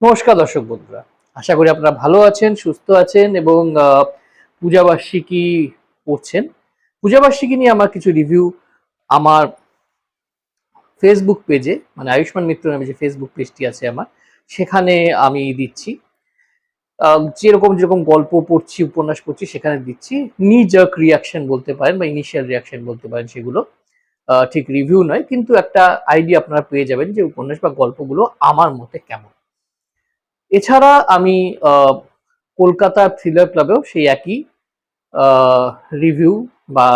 নমস্কার দর্শক বন্ধুরা, আশা করি আপনারা ভালো আছেন, সুস্থ আছেন এবং পূজাবার্ষিকী করছেন। পূজাবার্ষিকী নিয়ে আমার কিছু রিভিউ আমার ফেসবুক পেজে, মানে আয়ুষ্মান মিত্র নামে যে ফেসবুক পেজটি আছে আমার, সেখানে আমি দিচ্ছি। যেরকম যেরকম গল্প পড়ছি, উপন্যাস পড়ছি সেখানে দিচ্ছি। নি জার্ক রিয়াকশন বলতে পারেন বা ইনিশিয়াল রিয়াকশন বলতে পারেন সেগুলো। ঠিক রিভিউ নয়, কিন্তু একটা আইডিয়া আপনারা পেয়ে যাবেন যে উপন্যাস বা গল্পগুলো আমার মতে কেমন। এছাড়া আমি কলকাতা থ্রিলার ক্লাবেও সেই একই রিভিউ বা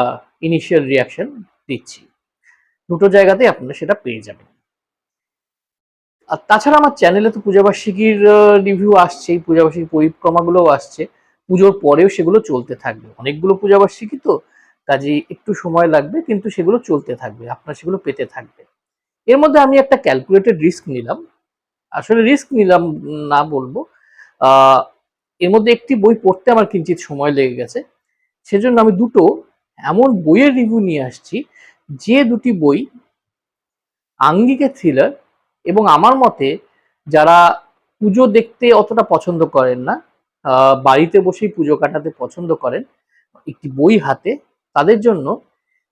ইনিশিয়াল রিয়াকশন দিচ্ছি। দুটো জায়গাতেই আপনারা সেটা পেয়ে যাবেন। আর তাছাড়া আমার চ্যানেলে তো পূজাবার্ষিকীর রিভিউ আসছেই, পূজাবার্ষিকী পরিক্রমাগুলোও আসছে। পুজোর পরেও সেগুলো চলতে থাকবে। অনেকগুলো পূজাবার্ষিকী তো, কাজেই একটু সময় লাগবে, কিন্তু সেগুলো চলতে থাকবে, আপনারা সেগুলো পেতে থাকবে। এর মধ্যে আমি একটা ক্যালকুলেটেড রিস্ক নিলাম। আসলে রিস্ক নিলাম না বলবো, আহ এর মধ্যে একটি বই পড়তে আমার কিঞ্চিত সময় লেগে গেছে। সেজন্য আমি দুটো এমন বইয়ের রিভিউ নিয়ে আসছি, যে দুটি বই আঙ্গিকে থ্রিলার এবং আমার মতে যারা পুজো দেখতে অতটা পছন্দ করেন না, বাড়িতে বসেই পুজো কাটাতে পছন্দ করেন একটি বই হাতে, তাদের জন্য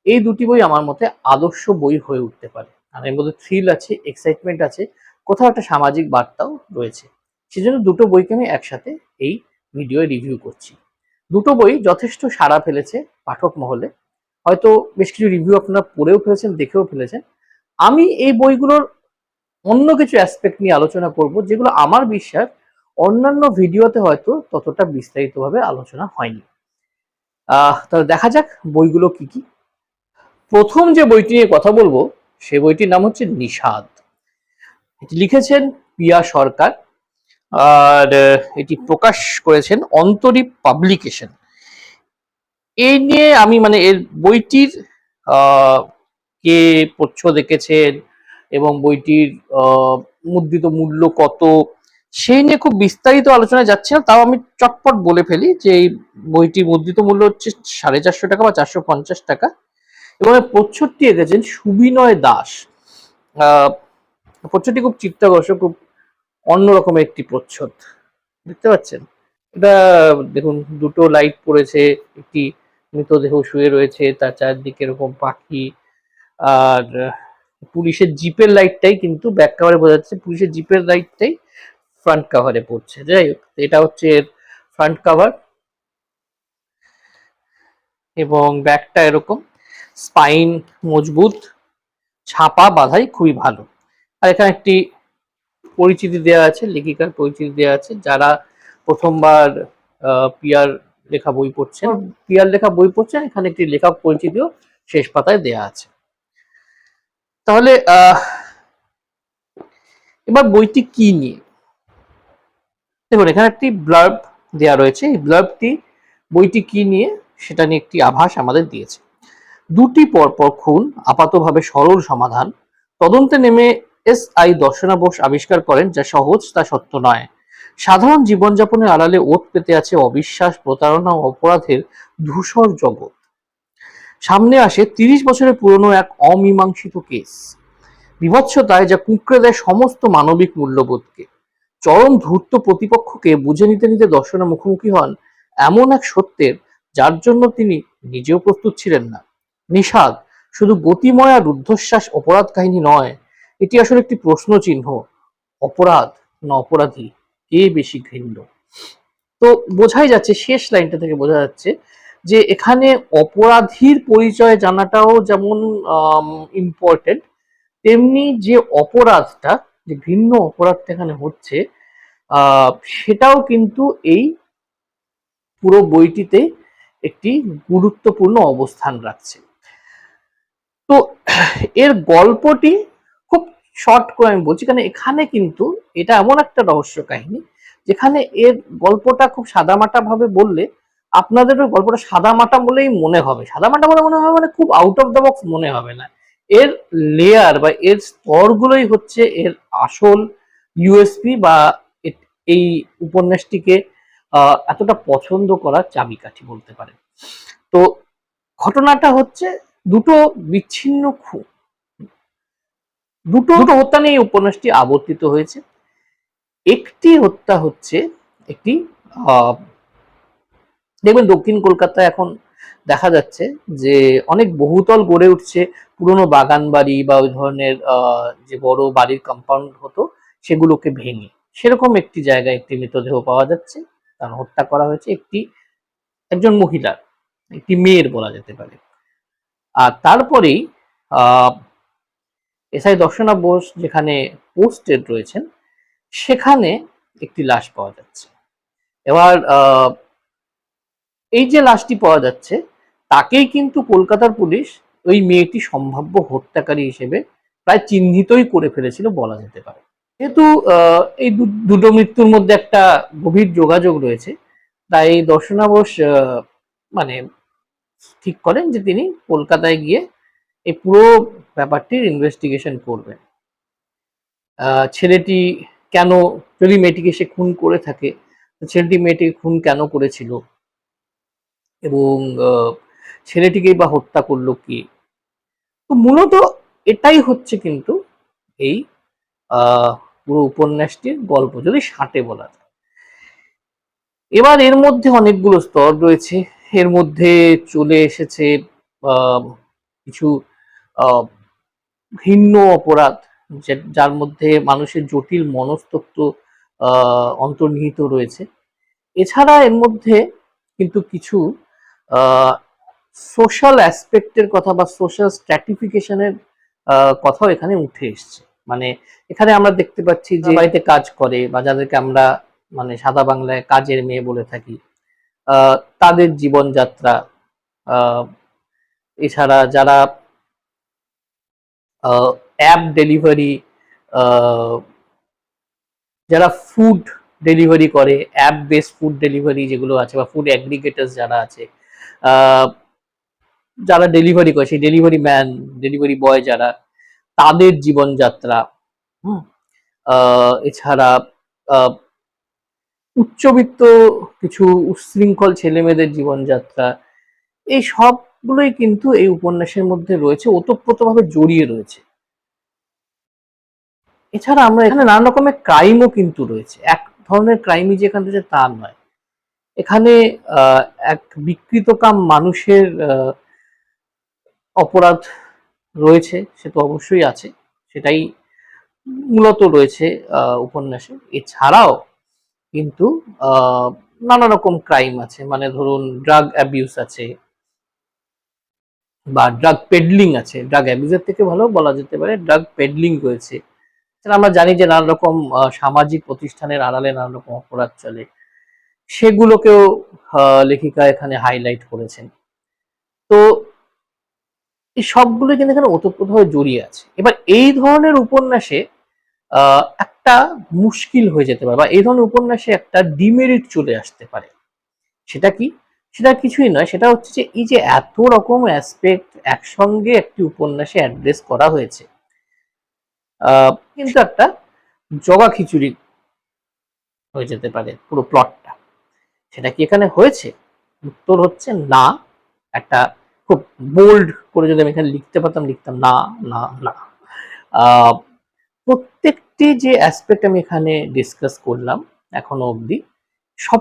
এই দুটি বই আমার মতে আদর্শ বই হয়ে উঠতে পারে। আর এর মধ্যে থ্রিল আছে, এক্সাইটমেন্ট আছে, কোথাও একটা সামাজিক বার্তাও রয়েছে। সেজন্য দুটো বইকে আমি একসাথে এই ভিডিও রিভিউ করছি। দুটো বই যথেষ্ট সাড়া ফেলেছে পাঠক মহলে। হয়তো বেশ কিছু রিভিউ আপনারা পড়েও ফেলেছেন, দেখেও ফেলেছেন। আমি এই বইগুলোর অন্য কিছু অ্যাসপেক্ট নিয়ে আলোচনা করব, যেগুলো আমার বিশ্বাস অন্যান্য ভিডিওতে হয়তো ততটা বিস্তারিতভাবে আলোচনা হয়নি। তাহলে দেখা যাক বইগুলো কি কি। প্রথম যে বইটি নিয়ে কথা বলবো সে বইটির নাম হচ্ছে নিষাদ। এটি লিখেছেন পিয়া সরকার, আর এটি প্রকাশ করেছেন অন্তরীপ পাবলিকেশন। এই নিয়ে আমি মানে এর বইটির কে প্রচ্ছদ দেখেছেন এবং বইটির মুদ্রিত মূল্য কত, সেই নিয়ে খুব বিস্তারিত আলোচনা যাচ্ছে না। তাও আমি চটপট বলে ফেলি যে এই বইটির মুদ্রিত মূল্য হচ্ছে 450 টাকা বা 450 টাকা, এবং প্রচ্ছদটি এঁকেছেন সুবিনয় দাস। প্রচ্ছদটি খুব চিত্তাকর্ষক, খুব অন্যরকমের একটি প্রচ্ছদ, দেখতে পাচ্ছেন। এটা দেখুন, দুটো লাইট পড়েছে, একটি মৃতদেহ শুয়ে রয়েছে, তার চারদিকে এরকম পাখি, আর পুলিশের জিপের লাইটটাই কিন্তু ব্যাক কাভারে বোঝা যাচ্ছে, পুলিশের জিপের লাইটটাই ফ্রন্ট কাভারে পড়ছে। যাই হোক, এটা হচ্ছে এর ফ্রন্ট কাভার এবং ব্যাকটা এরকম, স্পাইন মজবুত, ছাপা বাঁধাই খুবই ভালো। আর এখানে একটি পরিচিতি দেওয়া আছে, লেখিকার পরিচিতি দেওয়া আছে। যারা প্রথমবার পিয়ার লেখা বই পড়ছেন, এখানে একটি লেখক পরিচিতিও শেষ পাতায় দেওয়া আছে। তাহলে এবার বইটি কি নিয়ে দেখুন, এখানে একটি ব্লার্ব দেওয়া রয়েছে। এই ব্লার্বটি বইটি কি নিয়ে সেটা নিয়ে একটি আভাস আমাদের দিয়েছে। দুটি পরপর খুন, আপাতভাবে সরল সমাধান। তদন্তে নেমে SI দর্শনা বোস আবিষ্কার করেন যা সহজ তা সত্য নয়। সাধারণ জীবনযাপনের আড়ালে ওত পেতে আছে অবিশ্বাস, প্রতারণা ও অপরাধের ধূসর জগৎ। সামনে আসে 30 বছরের পুরনো এক অমীমাংসিত কেস, বিভৎসতায় যা কুঁকড়ে দেয় সমস্ত মানবিক মূল্যবোধকে। চরম ধূর্ত প্রতিপক্ষকে বুঝে নিতে নিতে দর্শনা মুখোমুখি হন এমন এক সত্যের যার জন্য তিনি নিজেও প্রস্তুত ছিলেন না। নিষাদ শুধু গতিময় আর রুদ্ধশ্বাস অপরাধ কাহিনী নয়, এটি আসলে একটি প্রশ্ন চিহ্ন। অপরাধ না অপরাধী, কে বেশি ঘৃণ্য? তো বোঝাই যাচ্ছে, শেষ লাইনটা থেকে বোঝা যাচ্ছে যে এখানে অপরাধীর পরিচয় জানাটাও যেমন ইম্পর্টেন্ট, তেমনি যে অপরাধটা, যে ভিন্ন অপরাধটা এখানে হচ্ছে, সেটাও কিন্তু এই পুরো বইটিতে একটি গুরুত্বপূর্ণ অবস্থান রাখছে। তো এর গল্পটি খুব শর্ট করে আমি বলছি, কারণ এখানে কিন্তু এটা এমন একটা রহস্য কাহিনী যেখানে এর গল্পটা খুব সাদামাটা ভাবে বললে আপনাদেরও গল্পটা সাদামাটা বলেই মনে হবে। সাদামাটা বলে মনে হবে মানে খুব আউট অফ দ্য বক্স মনে হবে না। এর লেয়ার বা এর স্তরগুলোই হচ্ছে এর আসল ইউএসপি বা এই উপন্যাসটিকে এতটা পছন্দ করার চাবিকাঠি বলতে পারেন। তো ঘটনাটা হচ্ছে দুটো বিচ্ছিন্ন দুটো হত্যা নিয়ে উপন্যাসটি আবর্তিত হয়েছে। একটি হত্যা হচ্ছে একটি দেখবেন দক্ষিণ কলকাতায় এখন দেখা যাচ্ছে যে অনেক বহুতল গড়ে উঠছে, পুরনো বাগান বাড়ি বা ওই ধরনের যে বড় বাড়ির কম্পাউন্ড হতো সেগুলোকে ভেঙে সেরকম একটি জায়গায় একটি মৃতদেহ পাওয়া যাচ্ছে, তার হত্যা করা হয়েছে একজন মহিলার, একটি মেয়ের বলা যেতে পারে। আর তারপরেই আহ এসআই দর্শনা বোস যেখানে পোস্টেড রয়েছেন সেখানে একটি লাশ পাওয়া যাচ্ছে। এবার এই যে লাশটি পাওয়া যাচ্ছে তাকেই কিন্তু কলকাতার পুলিশ ওই মেয়েটি সম্ভাব্য হত্যাকারী হিসেবে প্রায় চিহ্নিতই করে ফেলেছিল বলা যেতে পারে। যেহেতু এই দুটো মৃত্যুর মধ্যে একটা গভীর যোগাযোগ রয়েছে, তাই দর্শনা বোস মানে ঠিক করেন যে তিনি কলকাতায় গিয়ে এই পুরো ব্যাপারটির ইনভেস্টিগেশন করবেন। ছেলেটি কেন, যদি মেয়েটিকে সে খুন করে থাকে, ছেলেটি মেয়েটিকে খুন কেন করেছিল এবং ছেলেটিকেই বা হত্যা করলো কি। তো মূলত এটাই হচ্ছে কিন্তু এই পুরো উপন্যাসটির গল্প, যদি ষাটে বলা যায়। এবার এর মধ্যে অনেকগুলো স্তর রয়েছে, এর মধ্যে চলে এসেছে কিছু ভিন্ন অপরাধ, যার মধ্যে মানুষের জটিল মনস্তত্ত্ব অন্তর্নিহিত রয়েছে। এছাড়া এর মধ্যে কিন্তু কিছু সোশ্যাল অ্যাসপেক্টের কথা বা সোশ্যাল স্ট্র্যাটিফিকেশনের কথাও এখানে উঠে এসছে। মানে এখানে আমরা দেখতে পাচ্ছি যে বাড়িতে কাজ করে বা যাদেরকে আমরা মানে সাদা বাংলায় কাজের মেয়ে বলে থাকি, তাদের জীবনযাত্রা, এছাড়া যারা অ্যাপ ডেলিভারি, যারা ফুড ডেলিভারি করে, অ্যাপ বেস ফুড ডেলিভারি যেগুলো আছে বা ফুড অ্যাগ্রিগেটার্স যারা আছে, যারা ডেলিভারি করে, সেই ডেলিভারি ম্যান, ডেলিভারি বয় যারা, তাদের জীবনযাত্রা, এছাড়া উচ্চবিত্ত কিছু উচ্ছৃঙ্খল ছেলে মেয়েদের জীবনযাত্রা, এই সবগুলোই কিন্তু এই উপন্যাসের মধ্যে রয়েছে, ওতপ্রোতভাবে জড়িয়ে রয়েছে। এছাড়া আমরা এখানে নানা রকমের ক্রাইমও কিন্তু রয়েছে, এক ধরনের ক্রাইমই যে এখানে রয়েছে তা নয়। এখানে এক বিকৃতকাম মানুষের অপরাধ রয়েছে, সে তো অবশ্যই আছে, সেটাই মূলত রয়েছে উপন্যাসে। এছাড়াও কিন্তু নানা রকম ক্রাইম আছে, মানে ধরুন ড্রাগ অ্যাবিউস আছে বা ড্রাগ পেডলিং আছে, ড্রাগ অ্যাবিউজের থেকে ভালো বলা যেতে পারে ড্রাগ পেডলিং রয়েছে। আমরা জানি যে নানা রকম সামাজিক প্রতিষ্ঠানের আড়ালে নানা রকম অপরাধ চলে, সেগুলোকেও লেখিকা এখানে হাইলাইট করেছেন। তো এই সবগুলো কিন্তু এখানে ওতপ্রোতভাবে জড়িয়ে আছে। এবার এই ধরনের উপন্যাসে একটা মুশকিল হয়ে যেতে পারে বা এই ধরনের উপন্যাসে একটা ডিমেরিট চলে আসতে পারে। সেটা কি? সেটা কিছুই নয়, সেটা হচ্ছে যে এই যে এত রকম অ্যাসপেক্ট একসঙ্গে একটি উপন্যাসে অ্যাড্রেস করা হয়েছে, কিন্তু একটা জগা খিচুড়ি হয়ে যেতে পারে পুরো প্লটটা। সেটা কি এখানে হয়েছে? উত্তর হচ্ছে না। একটা খুব বোল্ড করে যদি আমি এখানে লিখতে পারতাম, লিখতাম না, না, না। প্রত্যেকটি যে অ্যাসপেক্ট আমি এখানে ডিসকাস করলাম এখনো অবধি, সব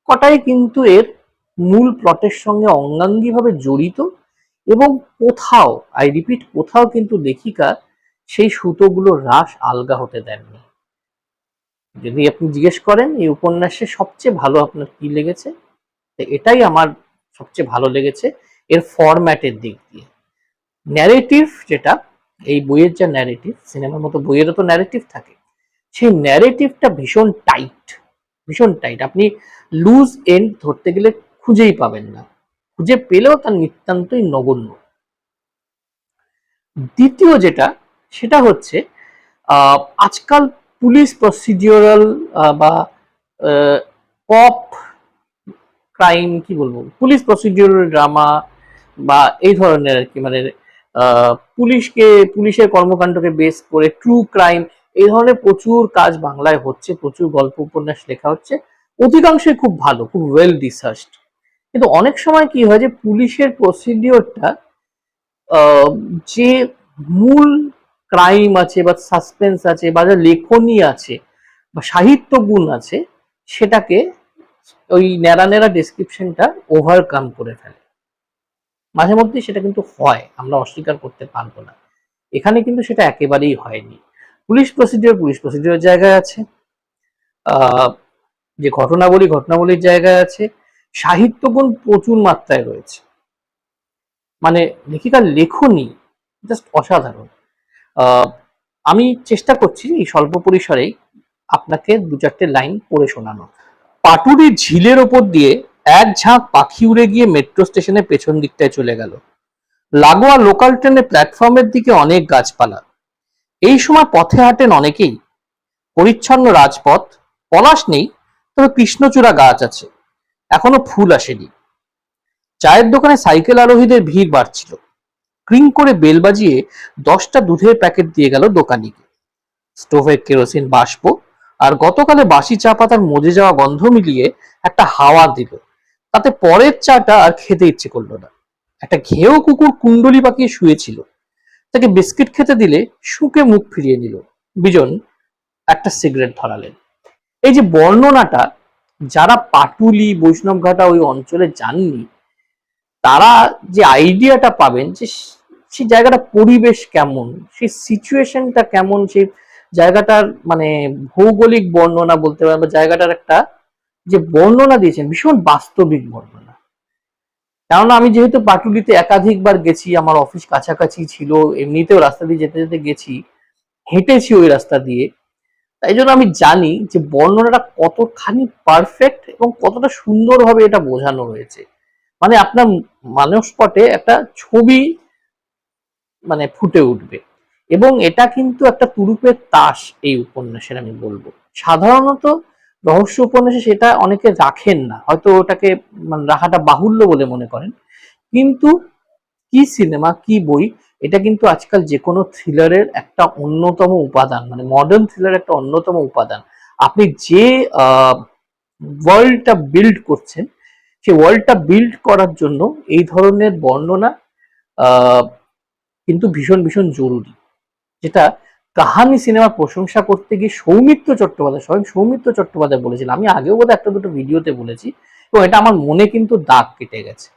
কটাই কিন্তু এর মূল প্লটের সঙ্গে অঙ্গাঙ্গিভাবে জড়িত, এবং কোথাও, আই রিপিট, কোথাও কিন্তু লেখিকা সেই সুতোগুলো রাশ আলগা হতে দেননি। যদি আপনি জিজ্ঞেস করেন এই উপন্যাসে সবচেয়ে ভালো আপনার কি লেগেছে, এটাই আমার সবচেয়ে ভালো লেগেছে এর ফরম্যাটের দিক দিয়ে। ন্যারেটিভ যেটা, এই বইয়ের যা ন্যারেটিভ, সিনেমার মতো বইয়েরও তো ন্যারেটিভ থাকে, সেই ন্যারেটিভটা ভীষণ টাইট, ভীষণ টাইট। আপনি লুজ এন্ড ধরতে গেলে খুঁজেই পাবেন না, খুঁজে পেলেও তার নিতান্তই নগণ্য। দ্বিতীয় যেটা, সেটা হচ্ছে আজকাল পুলিশ প্রসিডিওরাল বা পপ ক্রাইম, কি বলবো, পুলিশ প্রসিডিওরাল ড্রামা বা এই ধরনের আর কি, মানে পুলিশের কর্মকাণ্ডকে বেস করে ট্রু ক্রাইম, এই ধরনের প্রচুর কাজ বাংলায় হচ্ছে, প্রচুর গল্প উপন্যাস লেখা হচ্ছে, অধিকাংশই খুব ভালো, খুব ওয়েল রিসার্চড। কিন্তু অনেক সময় কি হয় যে পুলিশের প্রসিডিওরটা, যে মূল ক্রাইম আছে বা সাসপেন্স আছে বা যে লেখনী আছে, বা সাহিত্য গুণ আছে সেটাকে ওই ন্যাড়া ন্যাড়া ডেসক্রিপশনটা ওভারকাম করে ফেলে। মাঝে মধ্যে সেটা কিন্তু হয়, আমরা অস্বীকার করতে পারবো না। এখানে কিন্তু সেটা একেবারেই হয়নি। পুলিশ প্রসিডিওর জায়গায় আছে, যে ঘটনাবলীর জায়গায় আছে, সাহিত্যগুণ প্রচুর মাত্রায় রয়েছে। মানে লেখিকার লেখনী জাস্ট অসাধারণ। আমি চেষ্টা করছি এই স্বল্প পরিসরেই আপনাকে দু চারটে লাইন পড়ে শোনানো। পাটুরির ঝিলের ওপর দিয়ে এক ঝাঁক পাখি উড়ে গিয়ে মেট্রো স্টেশনের পেছন দিকটায় চলে গেল। লাগোয়া লোকাল ট্রেনের প্ল্যাটফর্মের দিকে অনেক গাছপালা। এই সময় পথে হাঁটেন অনেকেই। পরিচ্ছন্ন রাজপথ, পলাশ নেই, তবে কৃষ্ণচূড়া গাছ আছে, এখনো ফুল আসেনি। চায়ের দোকানে সাইকেল আরোহীদের ভিড় বাড়ছিল। ক্রিং করে বেল বাজিয়ে 10টা দুধের প্যাকেট দিয়ে গেল দোকানিকে। স্টোভে কেরোসিন বাষ্প আর গতকালে বাসি চা পাতার মজে যাওয়া গন্ধ মিলিয়ে একটা হাওয়া দিল। তাতে পরের চাটা আর খেতে ইচ্ছে করলো না। একটা ঘেয়েও কুকুর কুণ্ডলি পাকিয়ে শুয়েছিল। তাকে বিস্কিট খেতে দিলে শুকে মুখ ফিরিয়ে নিল। বিজন একটা সিগারেট ধরালেন। এই যে বর্ণনাটা, যারা পাটুলি বৈষ্ণবঘাটা ওই অঞ্চলে যাননি তারা যে আইডিয়াটা পাবেন যে সেই জায়গাটা পরিবেশ কেমন, সেই সিচুয়েশনটা কেমন, সেই জায়গাটার মানে ভৌগোলিক বর্ণনা বলতে পারেন, বা জায়গাটার একটা যে বর্ণনা দিয়েছেন ভীষণ বাস্তবিক বর্ণনা। কেননা আমি যেহেতু পাটুলিতে একাধিকবার গেছি, আমার অফিস কাছাকাছি ছিল, এমনিতেও রাস্তা দিয়ে যেতে যেতে গেছি, হেঁটেছি ওই রাস্তা দিয়ে, তাই জন্য আমি জানি যে বর্ণনাটা কতখানি পারফেক্ট এবং কতটা সুন্দরভাবে এটা বোঝানো হয়েছে। মানে আপনার মানসপটে একটা ছবি মানে ফুটে উঠবে। এবং এটা কিন্তু একটা তুরুপের তাস এই উপন্যাসের, আমি বলবো। সাধারণত রহস্য উপন্যাসে সেটা অনেকে রাখেন না, হয়তো ওটাকে মানে রাখাটা বাহুল্য বলে মনে করেন। কিন্তু কি সিনেমা কি বই, এটা কিন্তু আজকাল যে কোনো থ্রিলারের একটা অন্যতম উপাদান, মানে মডার্ন থ্রিলারের একটা অন্যতম উপাদান। আপনি যে ওয়ার্ল্ডটা বিল্ড করছেন, সেই ওয়ার্ল্ডটা বিল্ড করার জন্য এই ধরনের বর্ণনা কিন্তু ভীষণ ভীষণ জরুরি। যেটা কাহানি সিনেমার প্রশংসা করতে গিয়ে স্বয়ং সৌমিত্র চট্টোপাধ্যায় বলেছিলেন। আমি আগেও বোধহয় একটা দুটো ভিডিওতে বলেছি এবং এটা আমার মনে কিন্তু দাগ কেটে গেছে।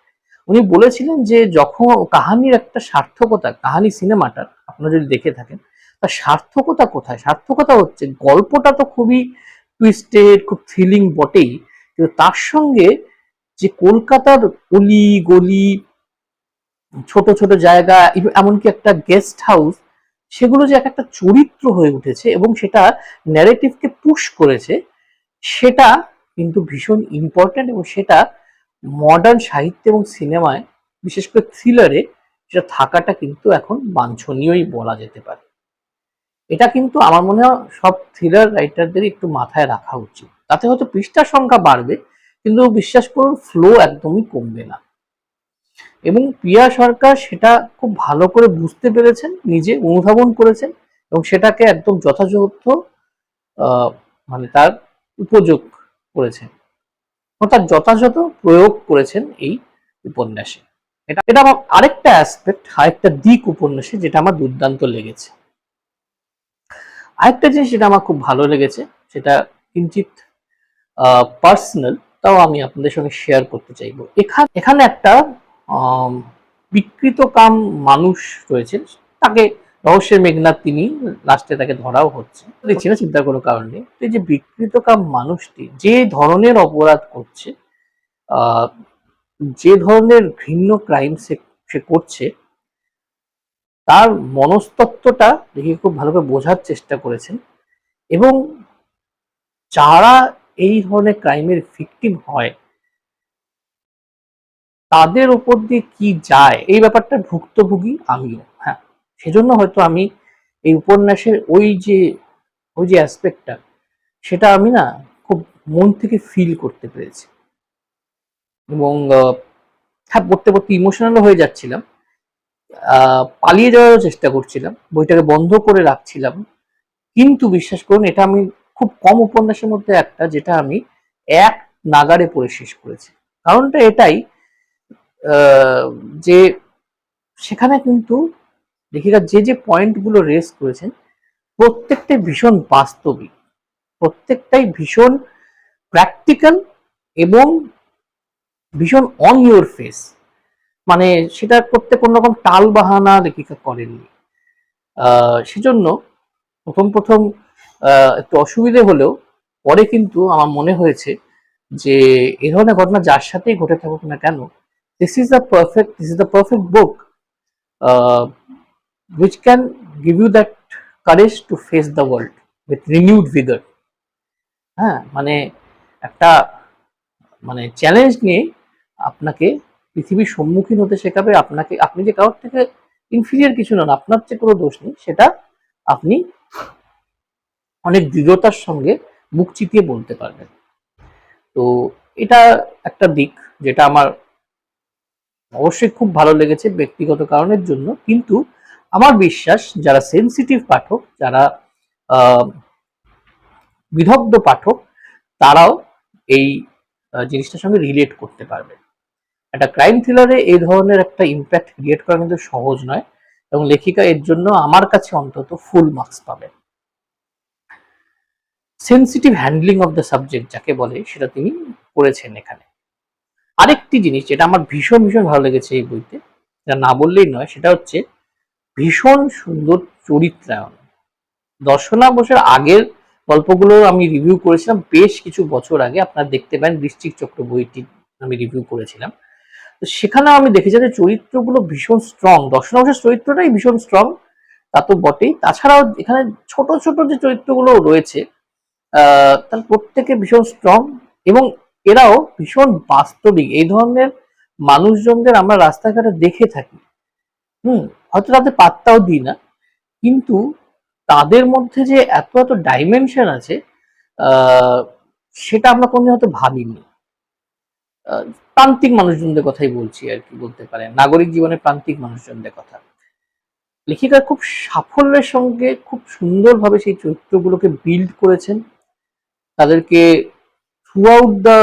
উনি বলেছিলেন যে যখন কাহানির একটা সার্থকতা, কাহানি সিনেমাটার আপনারা যদি দেখে থাকেন, তার সার্থকতা কোথায়? সার্থকতা হচ্ছে গল্পটা তো খুবই টুইস্টেড, খুব থ্রিলিং বটেই, কিন্তু তার সঙ্গে যে কলকাতার অলি গলি, ছোট ছোট জায়গা, এমনকি একটা গেস্ট হাউস, সেগুলো যে একটা চরিত্র হয়ে উঠেছে এবং সেটা ন্যারেটিভকে পুশ করেছে, সেটা কিন্তু ভীষণ ইম্পর্টেন্ট। এবং সেটা মডার্ন সাহিত্য এবং সিনেমায়, বিশেষ করে থ্রিলারে, সেটা থাকাটা কিন্তু এখন বাঞ্ছনীয়ই বলা যেতে পারে। এটা কিন্তু আমার মনে হয় সব থ্রিলার রাইটারদের একটু মাথায় রাখা উচিত। তাতে হয়তো পৃষ্ঠার সংখ্যা বাড়বে, কিন্তু বিশ্বাস করুন ফ্লো একদমই কমবে না। এবং প্রিয়া সরকার সেটা খুব ভালো করে বুঝতে পেরেছেন, নিজে অনুধাবন করেছেন এবং সেটাকে একদম যথাযথ মানে তার উপযোগ করেছেন, তার যথাযথ প্রয়োগ করেছেন এই উপন্যাসে। এটা এটা আমার আরেকটা অ্যাসপেক্ট, আরেকটা দিক উপন্যাসে যেটা আমার দুর্দান্ত লেগেছে। আরেকটা জিনিস যেটা আমার খুব ভালো লেগেছে, সেটা কিঞ্চিত পার্সোনাল, তাও আমি আপনাদের সঙ্গে শেয়ার করতে চাইবো। এখানে একটা বিকৃত কাম মানুষ রয়েছে, তাকে রহস্যের মেঘনাথ, তিনি লাস্টে তাকে ধরাও হচ্ছে, দেখছি না চিন্তার কোনো কারণ নেই। এই যে বিকৃত কাম মানুষটি যে ধরনের অপরাধ করছে, যে ধরনের ঘৃণ্য ক্রাইম সে করছে, তার মনস্তত্ত্বটা দেখে খুব ভালো করে বোঝার চেষ্টা করেছেন। এবং যারা এই ধরনের ক্রাইমের ভিকটিম হয় তাদের উপর দিয়ে কি যায়, এই ব্যাপারটা ভুক্তভোগী আমিও। হ্যাঁ, সেজন্য হয়তো আমি এই উপন্যাসের ওই যে অ্যাসপেক্টটা, সেটা আমি না খুব মন থেকে ফিল করতে পেরেছি। এবং হ্যাঁ, পড়তে পড়তে ইমোশনালও হয়ে যাচ্ছিলাম, পালিয়ে যাওয়ারও চেষ্টা করছিলাম, বইটাকে বন্ধ করে রাখছিলাম। কিন্তু বিশ্বাস করুন, এটা আমি খুব কম উপন্যাসের মধ্যে একটা যেটা আমি এক নাগাড়ে পড়ে শেষ করেছি। কারণটা এটাই যে সেখানে কিন্তু লেখিকা যে পয়েন্টগুলো রেজ করেছেন প্রত্যেকটা ভীষণ বাস্তবিক, প্রত্যেকটাই ভীষণ প্র্যাকটিক্যাল এবং ভীষণ অন ইউর ফেস। মানে সেটা করতে কোনো রকম টাল বাহানা লেখিকা করেননি। সেজন্য প্রথম প্রথম একটু অসুবিধে হলেও পরে কিন্তু আমার মনে হয়েছে যে এ ধরনের ঘটনা যার সাথেই ঘটে থাকুক না কেন, this is the perfect book which can give you that courage to face the world with renewed vigor। হ্যাঁ, মানে একটা মানে চ্যালেঞ্জ নিয়ে আপনাকে পৃথিবীর সম্মুখীন হতে শেখাবে। আপনাকে, আপনি যে কারোর থেকে ইনফিরিয়ার কিছু নন, আপনার যে কোনো দোষ নেই, সেটা আপনি অনেক দৃঢ়তার সঙ্গে মুখ চিতিয়ে বলতে পারবেন। তো এটা একটা দিক যেটা আমার অবশ্যই খুব ভালো লেগেছে ব্যক্তিগত কারণের জন্য। কিন্তু আমার বিশ্বাস যারা সেন্সিটিভ পাঠক, যারা বিদগ্ধ পাঠক, তারাও এই জিনিসটার সঙ্গে রিলেট করতে পারবে। একটা ক্রাইম থ্রিলারে এই ধরনের একটা ইম্প্যাক্ট ক্রিয়েট করা কিন্তু সহজ নয়, এবং লেখিকা এর জন্য আমার কাছে অন্তত ফুল মার্কস পাবেন। Sensitive handling of the subject যাকে বলে, সেটা তিনি করেছেন এখানে। আরেকটি জিনিস যেটা আমার ভীষণ ভীষণ ভালো লেগেছে এই বইতে, যেটা না বললেই নয়, সেটা হচ্ছে ভীষণ সুন্দর চরিত্রায়ন। দর্শনা বোসের আগের গল্পগুলো আমি রিভিউ করেছিলাম বেশ কিছু বছর আগে, আপনারা দেখতে পারেন বৃশ্চিক চক্র বইটি আমি রিভিউ করেছিলাম। তো সেখানেও আমি দেখেছি যে চরিত্রগুলো ভীষণ স্ট্রং, দর্শনা বোসের চরিত্রটাই ভীষণ স্ট্রং, তা তো বটেই। তাছাড়াও এখানে ছোট ছোট যে চরিত্রগুলো রয়েছে তার প্রত্যেকে ভীষণ স্ট্রং, এবং এরাও ভীষণ বাস্তবিক। এই ধরনের মানুষজনদের আমরা রাস্তাঘাটে দেখে থাকি, হয়তো তাদের পাত্তাও দিই না, কিন্তু তাদের মধ্যে যে এত এত ডাইমেনশন আছে সেটা আমরা কোনদিন হয়তো ভাবিনি। প্রান্তিক মানুষজনদের কথাই বলছি আর কি, বলতে পারেন নাগরিক জীবনের প্রান্তিক মানুষজনদের কথা। লেখিকা খুব সাফল্যের সঙ্গে খুব সুন্দরভাবে সেই চরিত্রগুলোকে বিল্ড করেছেন, তাদেরকে থ্রু আউট দ্য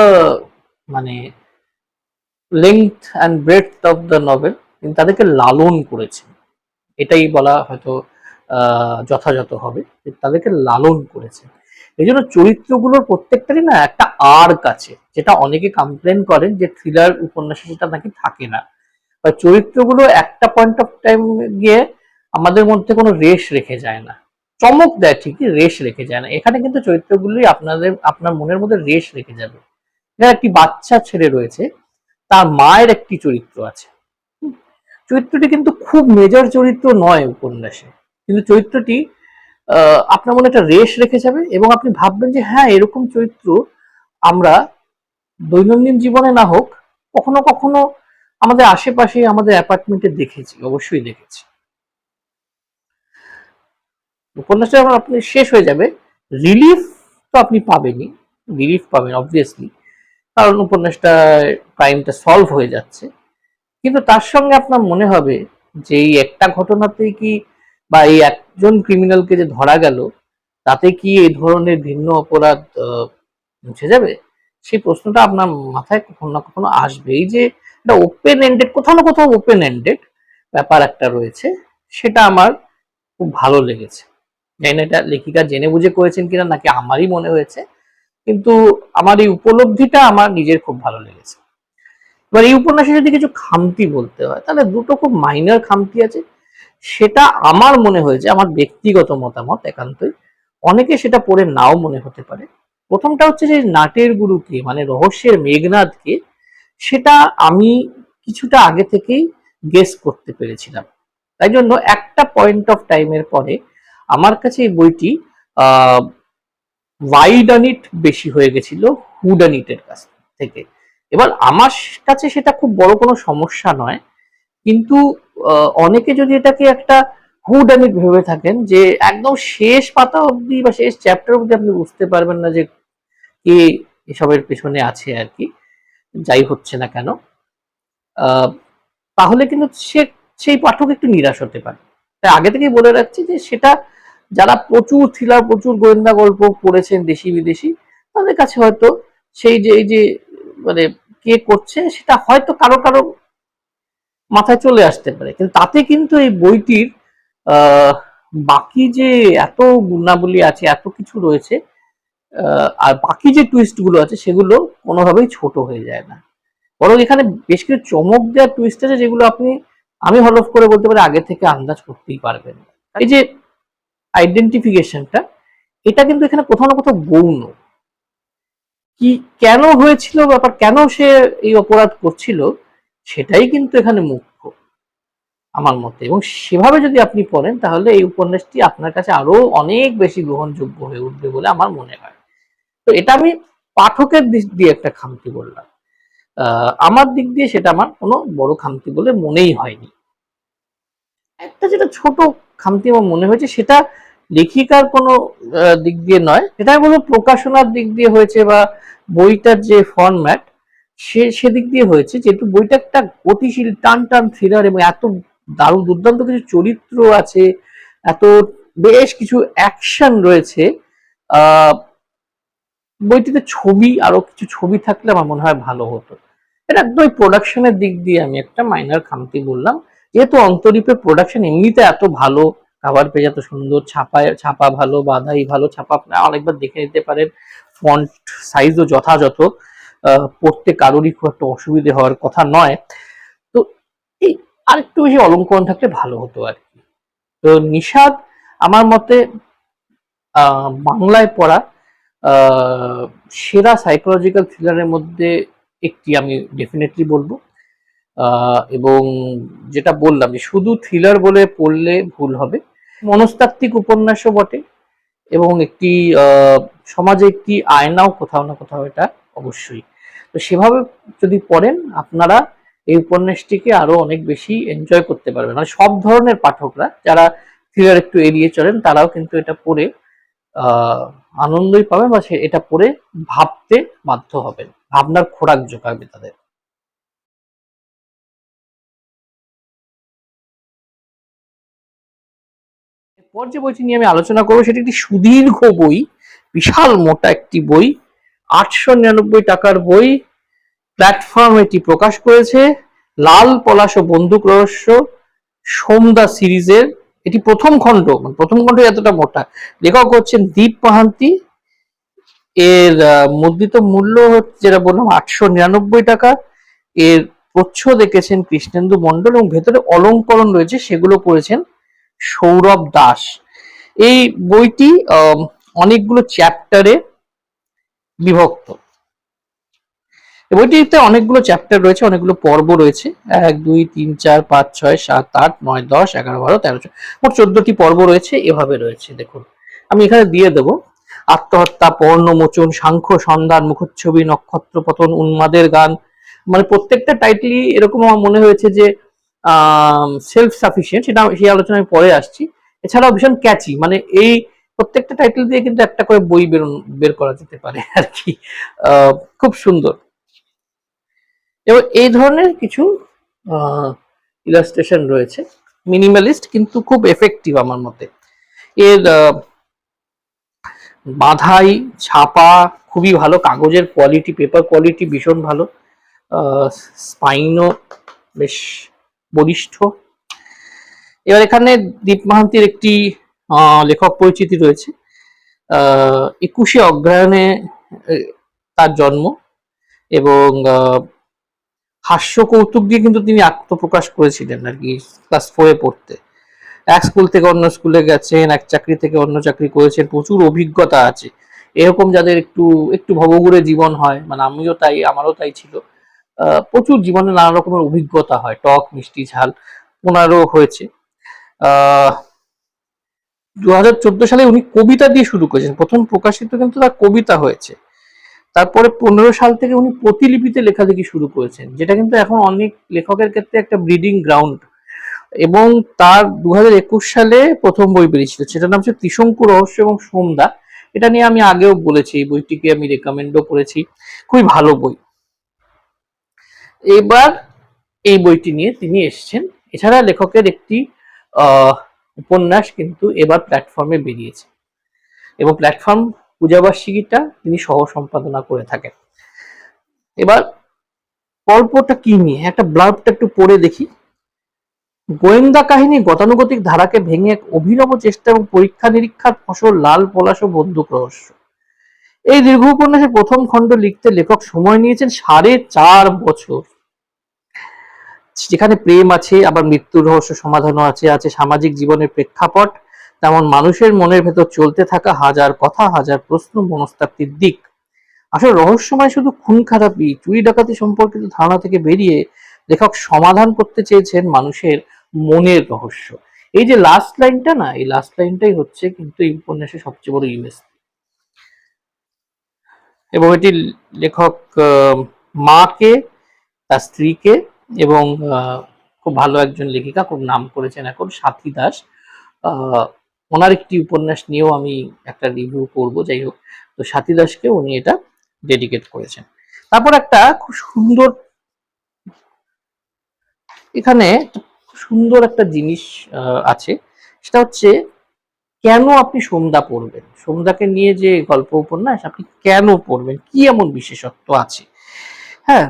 মানে length and breadth of the novel কিন্তু তাদেরকে লালন করেছেন, এটাই বলা হয়তো যথাযথ হবে, তাদেরকে লালন করেছেন। এই জন্য চরিত্রগুলোর প্রত্যেকটারই না একটা আর্ক আছে, যেটা অনেকে কমপ্লেন করেন যে থ্রিলার উপন্যাসে সেটা নাকি থাকে না, বা চরিত্রগুলো একটা পয়েন্ট অফ টাইম গিয়ে আমাদের মধ্যে কোনো রেশ রেখে যায় না। চমক দেয় ঠিকই, রেশ রেখে যায় না। এখানে কিন্তু চরিত্রগুলোই আপনার মনের মধ্যে রেশ রেখে যাবে। এখানে একটি বাচ্চা ছেলে রয়েছে, তার মায়ের একটি চরিত্র আছে। চরিত্রটি কিন্তু খুব মেজর চরিত্র নয় উপন্যাসে, কিন্তু চরিত্রটি আপনার মনে একটা রেশ রেখে যাবে, এবং আপনি ভাববেন যে হ্যাঁ, এরকম চরিত্র আমরা দৈনন্দিন জীবনে না হোক কখনো কখনো আমাদের আশেপাশে, আমাদের অ্যাপার্টমেন্টে দেখেছি, অবশ্যই দেখেছি। উপন্যাসটা যখন আপনি শেষ হয়ে যাবে, রিলিফ তো আপনি পাবেনই, রিলিফ পাবেন অবভিয়াসলি, কারণ উপন্যাসটা ক্রাইমটা সলভ হয়ে যাচ্ছে। কিন্তু তার সঙ্গে আপনার মনে হবে যে এই একটা ঘটনাতেই কি, বা এই একজন ক্রিমিনালকে যে ধরা গেল, তাতে কি এই ধরনের ভিন্ন অপরাধ মুছে যাবে? সেই প্রশ্নটা আপনার মাথায় কখনো না কখনো আসবে। এই যে এটা ওপেন এন্ডেড, কোথাও না কোথাও ওপেন এন্ডেড ব্যাপার একটা রয়েছে, সেটা আমার খুব ভালো লেগেছে। জানি না এটা লেখিকা জেনে বুঝে করেছেন কিনা, নাকি আমারই মনে হয়েছে, কিন্তু আমার এই উপলব্ধিটা আমার নিজের খুব ভালো লেগেছে। এবার এই উপন্যাসে যদি কিছু খামতি বলতে হয়, তাহলে দুটো খুব মাইনর খামতি আছে। সেটা আমার মনে হয়েছে, আমার ব্যক্তিগত মতামত একান্তই, অনেকে সেটা পড়ে নাও মনে হতে পারে। প্রথমটা হচ্ছে যে নাটের গুরুকে, মানে রহস্যের মেঘনাদকে, সেটা আমি কিছুটা আগে থেকেই গেস করতে পেরেছিলাম। তাই জন্য একটা পয়েন্ট অফ টাইমের পরে আমার কাছে এই বইটি ওয়াইডানিট বেশি হয়ে গেছিল হুডানিটের কাছ থেকে। এবার আমার কাছে সেটা খুব বড় কোনো সমস্যা নয়, কিন্তু অনেকে যদি এটাকে একটা হুডানিট ভেবে থাকেন, যে একদম শেষ পাতা অবধি বা শেষ চ্যাপ্টার অবধি আপনি বুঝতে পারবেন না যে কে এসবের পেছনে আছে আর কি, যাই হচ্ছে না কেন, তাহলে কিন্তু সেই পাঠক একটু নিরাশ হতে পারে। তাই আগে থেকেই বলে রাখছি যে সেটা যারা প্রচুর থ্রিলার, প্রচুর গোয়েন্দা গল্প পড়েছেন দেশি বিদেশি, তাদের কাছে হয়তো সেই যে এই যে মানে কে করছে সেটা হয়তো কারো কারো মাথায় চলে আসতে পারে, কিন্তু তাতে কিন্তু এই বইটির বাকি যে এত গুণাবলী আছে, এত কিছু রয়েছে, আর বাকি যে টুইস্ট গুলো আছে সেগুলো কোনোভাবেই ছোট হয়ে যায় না, বরং এখানে বেশ কিছু চমক দেওয়ার টুইস্ট আছে যেগুলো আমি হলফ করে বলতে পারি আগে থেকে আন্দাজ করতেই পারবেন। এই যে আইডেন্টিফিকেশনটা, এটা কিন্তু এখানে কোথাও না কোথাও গৌণ। কি কেন হয়েছিল ব্যাপার, কেন সে এই অপরাধ করছিল, সেটাই কিন্তু এখানে মুখ্য আমার মতে। এবং সেভাবে যদি আপনি পড়েন তাহলে এই উপন্যাসটি আপনার কাছে আরো অনেক বেশি গ্রহণযোগ্য হয়ে উঠবে বলে আমার মনে হয়। তো এটা আমি পাঠকের দিক দিয়ে একটা খামতি বললাম, আমার দিক দিয়ে সেটা আমার কোনো বড় খামতি বলে মনেই হয়নি। একটা যেটা ছোট খামতি আমার মনে হয়েছে সেটা লেখিকার কোনো দিক দিয়ে নয়, এটা আমি বলবো প্রকাশনার দিক দিয়ে হয়েছে, বা বইটার যে ফরম্যাট সেদিক দিয়ে হয়েছে। যেহেতু বইটা একটা গতিশীল টান টান থ্রিলার এবং এত দারুণ দুর্দান্ত কিছু চরিত্র আছে, এত বেশ কিছু অ্যাকশন রয়েছে, বইটিতে ছবি আরো কিছু ছবি থাকলে আমার মনে হয় ভালো হতো। এটা একদম প্রোডাকশনের দিক দিয়ে আমি একটা মাইনার খামতি বললাম। যেহেতু অন্তরীপের প্রোডাকশন এমনিতে এত ভালো, কাভার পেজ এত সুন্দর, ছাপা ভালো, বাঁধাই ভালো, ছাপা আপনারা অনেকবার দেখে নিতে পারেন, ফন্ট সাইজও যথাযথ, পড়তে কারোরই খুব একটা অসুবিধে হওয়ার কথা নয়। তো এই আরেকটু বেশি অলংকরণ থাকলে ভালো হতো আর কি। তো নিষাদ আমার মতে বাংলায় পড়া সেরা সাইকোলজিক্যাল থ্রিলারের মধ্যে একটি আমি ডেফিনেটলি বলবো। এবং যেটা বললাম যে শুধু থ্রিলার বলে পড়লে ভুল হবে, মনস্তাত্ত্বিক উপন্যাসও বটে, এবং একটি সমাজে একটি আয়নাও কোথাও না কোথাও এটা অবশ্যই। তো সেভাবে যদি পড়েন আপনারা এই উপন্যাসটিকে আরো অনেক বেশি এনজয় করতে পারবেন। মানে সব ধরনের পাঠকরা যারা থ্রিলার একটু এড়িয়ে চলেন তারাও কিন্তু এটা পড়ে আনন্দই পাবেন, বা এটা পড়ে ভাবতে বাধ্য হবেন, ভাবনার খোরাক জোগাবে তাদের। এরপর যে বইটি নিয়ে আমি আলোচনা করবো সেটি একটি সুদীর্ঘ বই, বিশাল মোটা একটি বই, 899 টাকার বই। প্ল্যাটফর্ম এটি প্রকাশ করেছে, লাল পলাশ ও বন্দুক রহস্য সোমদা সিরিজের এটি প্রথম খণ্ড। প্রথম খণ্ড এতটা মোটা। লেখক হচ্ছেন দীপ মহান্তি। এর মুদ্রিত মূল্য যেটা বললাম 899 টাকা। এর প্রচ্ছদ এঁকেছেন কৃষ্ণেন্দু মন্ডল এবং ভেতরে অলংকরণ রয়েছে সেগুলো করেছেন সৌরভ দাস। এই বইটি অনেকগুলো চ্যাপ্টারে বিভক্ত। বইটিতে অনেকগুলো চ্যাপ্টার রয়েছে, অনেকগুলো পর্ব রয়েছে, 1 2 3 4 5 6 7 8 9 10 11 12 13 মোট 14টি পর্ব রয়েছে। এভাবে রয়েছে, দেখুন আমি এখানে দিয়ে দেবো। আত্মহত্যা, পর্ণমোচন, সাংখ্য সন্ধান, মুখচ্ছবি, নক্ষত্র পতন, উন্মাদের গান। মানে প্রত্যেকটা টাইটেলই এরকম আমার মনে হয়েছে যে সেলফ সাফিসিয়েন্ট, সেটা সেই আলোচনা আমি পরে আসছি। এছাড়াও ভীষণ ক্যাচি, মানে এই প্রত্যেকটা টাইটেল দিয়ে কিন্তু একটা করে বই বের করা যেতে পারে আর কি। খুব সুন্দর। এবং এই ধরনের কিছু ইলাস্ট্রেশন রয়েছে, মিনিমালিস্ট কিন্তু খুব এফেক্টিভ আমার মতে। এর বাঁধাই ছাপা খুবই ভালো, কাগজের কোয়ালিটি, পেপার কোয়ালিটি ভীষণ ভালো, স্পাইনও বেশ বলিষ্ঠ। এবার এখানে দীপ মাহান্তির একটি লেখক পরিচিতি রয়েছে। 21শে অগ্রহায়ণে তার জন্ম, এবং হাস্য কৌতুক দিয়ে কিন্তু তিনি আত্মপ্রকাশ করেছিলেন আর কি ক্লাস 4-এ পড়তে। এক স্কুল থেকে অন্য স্কুলে গেছেন, এক চাকরি থেকে অন্য চাকরি করেছেন, প্রচুর অভিজ্ঞতা আছে। এরকম যাদের একটু একটু ভবঘুরে জীবন হয়, মানে আমিও তাই, আমারও তাই ছিল, প্রচুর জীবনে নানা রকমের অভিজ্ঞতা হয়, টক মিষ্টি ঝাল, ওনারও হয়েছে। 2014 সালে উনি কবিতা দিয়ে শুরু করেছেন, প্রথম প্রকাশিত কিন্তু তার কবিতা হয়েছে। তারপরে 15 সাল থেকে উনি প্রতিলিপিতে লেখালেখি শুরু করেছেন, যেটা কিন্তু এখন অনেক লেখকের ক্ষেত্রে একটা ব্রিডিং গ্রাউন্ড। এবং তার 2021 সালে প্রথম বই বেরিয়েছিল, সেটার নাম হচ্ছে ত্রিশঙ্কু রহস্য এবং সোমদা। এটা নিয়ে আমি আগেও বলেছি, এই বইটিকে আমি রেকমেন্ডও করেছি, খুবই ভালো বই। এবার এই বইটি নিয়ে তিনি এসছেন। এছাড়া লেখকের একটি উপন্যাস কিন্তু এবার প্ল্যাটফর্মে বেরিয়েছে, এবং প্ল্যাটফর্ম পূজাবার্ষিকীটা তিনি সহ সম্পাদনা করে থাকেন। এবার গল্পটা কি নিয়ে একটা ব্লার্বটা একটু পড়ে দেখি। গোয়েন্দা কাহিনী গতানুগতিক ধারাকে ভেঙে এক অভিনব চেষ্টা এবং পরীক্ষা নিরীক্ষার ফসল লাল পলাশ ও বন্দুক রহস্য। এই দীর্ঘ উপন্যাসের প্রথম খণ্ড লিখতে লেখক সময় নিয়েছেন 4.5 বছর। যেখানে প্রেম আছে, আবার মৃত্যুর রহস্য সমাধানও আছে, আছে সামাজিক জীবনের প্রেক্ষাপট, তেমন মানুষের মনের ভেতর চলতে থাকা হাজার কথা, হাজার প্রশ্ন, মনস্তাত্ত্বিক দিক। আসলে রহস্যময় শুধু খুন খারাপি, চুরি ডাকাতি সম্পর্কিত ধারণা থেকে বেরিয়ে লেখক সমাধান করতে চেয়েছেন মানুষের মনের রহস্য। এই যে লাস্ট লাইনটা না, এই লাস্ট লাইনটাই হচ্ছে কিন্তু এই উপন্যাসের সবচেয়ে বড় ইউএসপি। এবং এটি লেখক মাকে, তার স্ত্রীকে এবং খুব ভালো একজন লেখিকা, খুব নাম করেছেন এখন, সাথী দাস, ওনার একটি উপন্যাস নিয়েও আমি একটা রিভিউ করব। যাই হোক, তো সাথী দাসকে উনি এটা ডেডিকেট করেছেন। তারপর একটা খুব সুন্দর, এখানে সুন্দর একটা জিনিস আছে, সেটা হচ্ছে কেন আপনি সন্ধ্যা পড়বেন। সন্ধ্যাকে নিয়ে যে গল্প উপন্যাস, আপনি কেন পড়বেন, কি এমন বিশেষত্ব আছে। হ্যাঁ,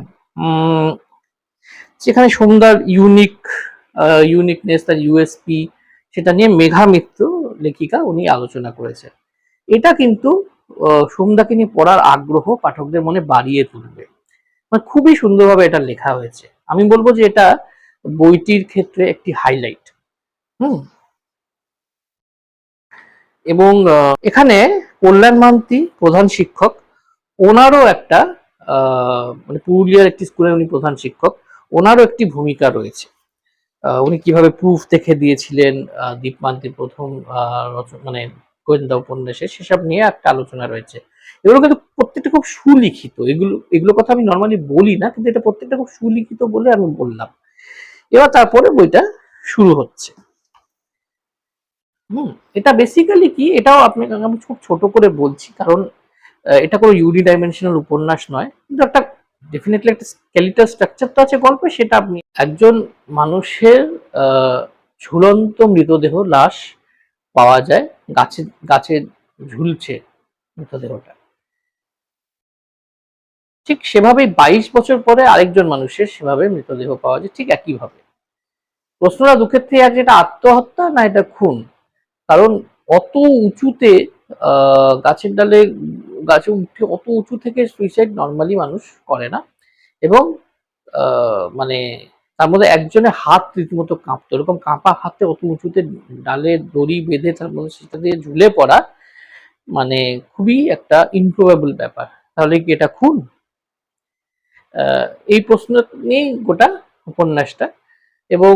যেখানে সন্ধ্যার ইউনিকনেস, তার ইউএসপি, সেটা নিয়ে মেঘা মিত্র লেখিকা উনি আলোচনা করেছেন। এটা কিন্তু সন্ধ্যাকে নিয়ে পড়ার আগ্রহ পাঠকদের মনে বাড়িয়ে তুলবে। মানে খুবই সুন্দরভাবে এটা লেখা হয়েছে। আমি বলবো যে এটা বইটির ক্ষেত্রে একটি হাইলাইট। হুম। এবং এখানে কল্যাণ মান্তি প্রধান শিক্ষক, ওনারও একটা মানে পুরুলিয়ার একটি স্কুলের উনি প্রধান শিক্ষক, ওনারও একটি ভূমিকা রয়েছে। উনি কিভাবে প্রুফ দেখে দিয়েছিলেন দীপ মান্তির প্রথম মানে গোয়েন্দা উপন্যাসে, সেসব নিয়ে একটা আলোচনা রয়েছে। এগুলো কিন্তু প্রত্যেকটা খুব সুলিখিত, এগুলো কথা আমি নর্মালি বলি না, কিন্তু এটা প্রত্যেকটা খুব সুলিখিত বলে আমি বললাম। এবার তারপরে বইটা শুরু হচ্ছে। এটা বেসিক্যালি কি, এটাও আপনাকে আমি খুব ছোট করে বলছি, কারণ এটা কোনো ইউনিডাইমেনশনাল উপন্যাস নয়, কিন্তু একটা ডেফিনেটলি একটা স্কেলিটাল স্ট্রাকচার তো আছে গল্পে। সেটা আপনি একজন মানুষের ঝুলন্ত মৃতদেহ, লাশ পাওয়া যায়, গাছে গাছে ঝুলছে মৃতদেহটা, ঠিক সেভাবেই 22 বছর পরে আরেকজন মানুষের সেভাবে মৃতদেহ পাওয়া যায়, ঠিক একইভাবে। প্রশ্নটা দুক্ষেত্রে এক, যেটা আত্মহত্যা না এটা খুন। কারণ অত উঁচুতে গাছের ডালে, গাছে উঠে অত উঁচু থেকে সুইসাইড নর্মালি মানুষ করে না। এবং মানে তার মধ্যে একজনের হাত রীতিমতো কাঁপতো, এরকম কাঁপা হাতে অত উঁচুতে ডালে দড়ি বেঁধে তার মধ্যে সেটা দিয়ে ঝুলে পড়া, মানে খুবই একটা ইনপ্রবেবল ব্যাপার। তাহলে কি এটা খুন? এই প্রশ্ন নিয়েই গোটা উপন্যাসটা। এবং